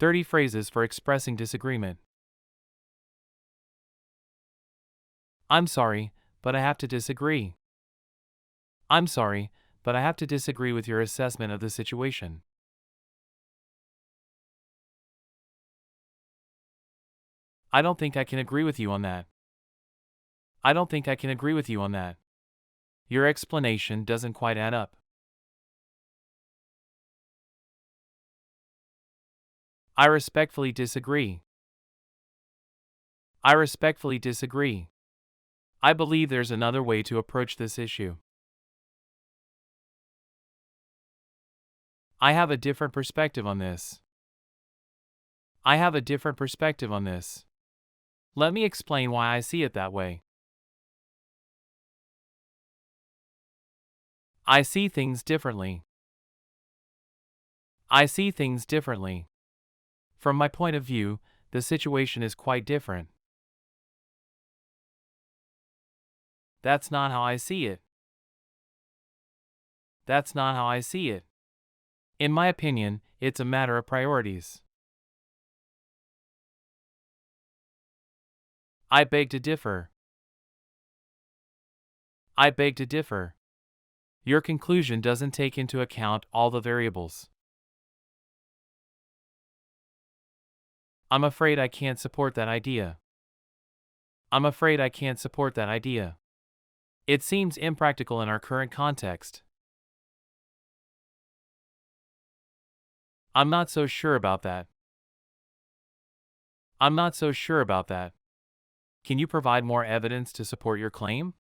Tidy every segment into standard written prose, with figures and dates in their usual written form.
30 phrases for expressing disagreement. I'm sorry, but I have to disagree. I'm sorry, but I have to disagree with your assessment of the situation. I don't think I can agree with you on that. I don't think I can agree with you on that. Your explanation doesn't quite add up. I respectfully disagree. I respectfully disagree. I believe there's another way to approach this issue. I have a different perspective on this. I have a different perspective on this. Let me explain why I see it that way. I see things differently. I see things differently. From my point of view, the situation is quite different. That's not how I see it. That's not how I see it. In my opinion, it's a matter of priorities. I beg to differ. I beg to differ. Your conclusion doesn't take into account all the variables. I'm afraid I can't support that idea. I'm afraid I can't support that idea. It seems impractical in our current context. I'm not so sure about that. I'm not so sure about that. Can you provide more evidence to support your claim?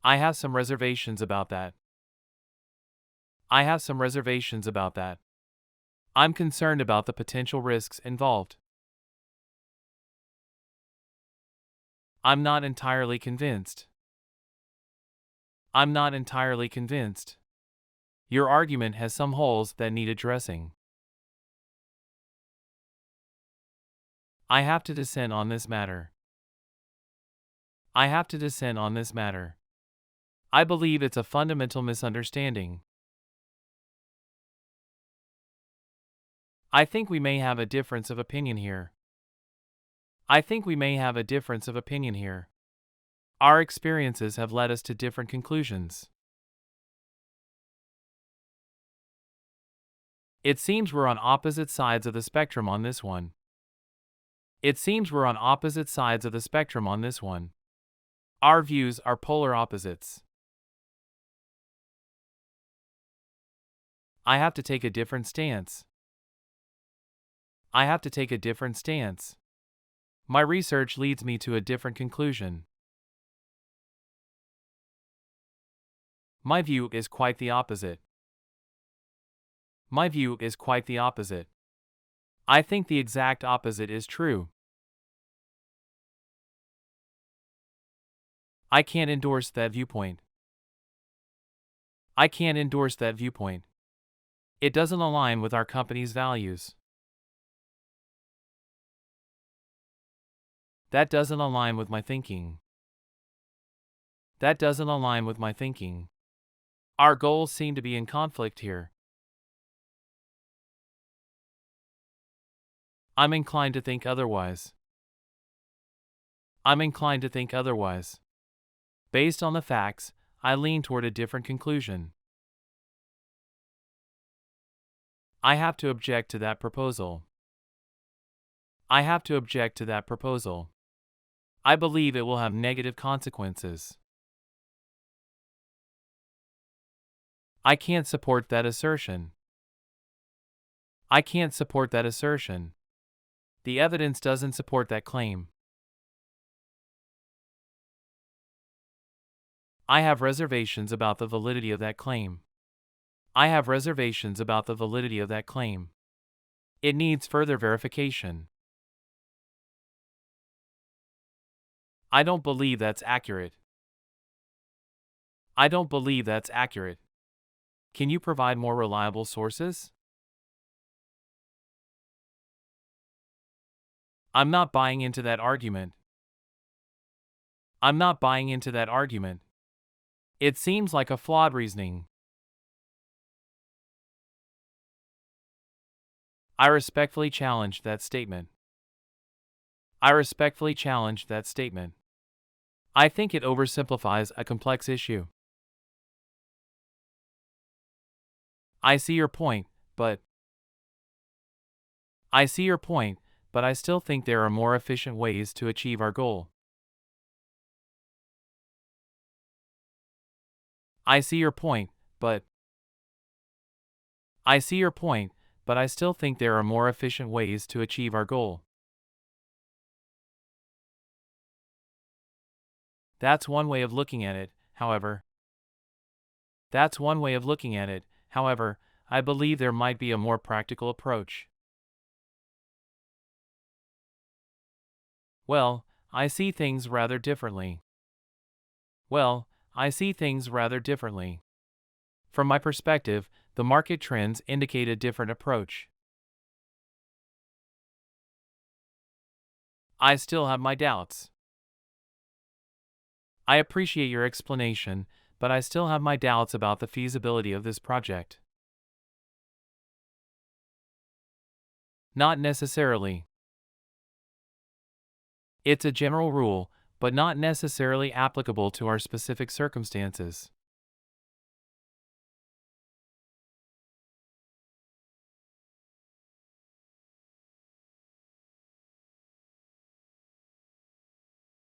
I have some reservations about that. I have some reservations about that. I'm concerned about the potential risks involved. I'm not entirely convinced. I'm not entirely convinced. Your argument has some holes that need addressing. I have to dissent on this matter. I have to dissent on this matter. I believe it's a fundamental misunderstanding. I think we may have a difference of opinion here. I think we may have a difference of opinion here. Our experiences have led us to different conclusions. It seems we're on opposite sides of the spectrum on this one. It seems we're on opposite sides of the spectrum on this one. Our views are polar opposites. I have to take a different stance. I have to take a different stance. My research leads me to a different conclusion. My view is quite the opposite. My view is quite the opposite. I think the exact opposite is true. I can't endorse that viewpoint. I can't endorse that viewpoint. It doesn't align with our company's values. That doesn't align with my thinking. That doesn't align with my thinking. Our goals seem to be in conflict here. I'm inclined to think otherwise. I'm inclined to think otherwise. Based on the facts, I lean toward a different conclusion. I have to object to that proposal. I have to object to that proposal. I believe it will have negative consequences. I can't support that assertion. I can't support that assertion. The evidence doesn't support that claim. I have reservations about the validity of that claim. I have reservations about the validity of that claim. It needs further verification. I don't believe that's accurate. I don't believe that's accurate. Can you provide more reliable sources? I'm not buying into that argument. I'm not buying into that argument. It seems like a flawed reasoning. I respectfully challenge that statement. I respectfully challenge that statement. I think it oversimplifies a complex issue. I see your point, but I see your point, but I still think there are more efficient ways to achieve our goal. I see your point, but I see your point, but I still think there are more efficient ways to achieve our goal. That's one way of looking at it, however. That's one way of looking at it, however, I believe there might be a more practical approach. Well, I see things rather differently. Well, I see things rather differently. From my perspective, the market trends indicate a different approach. I still have my doubts. I appreciate your explanation, but I still have my doubts about the feasibility of this project. Not necessarily. It's a general rule, but not necessarily applicable to our specific circumstances.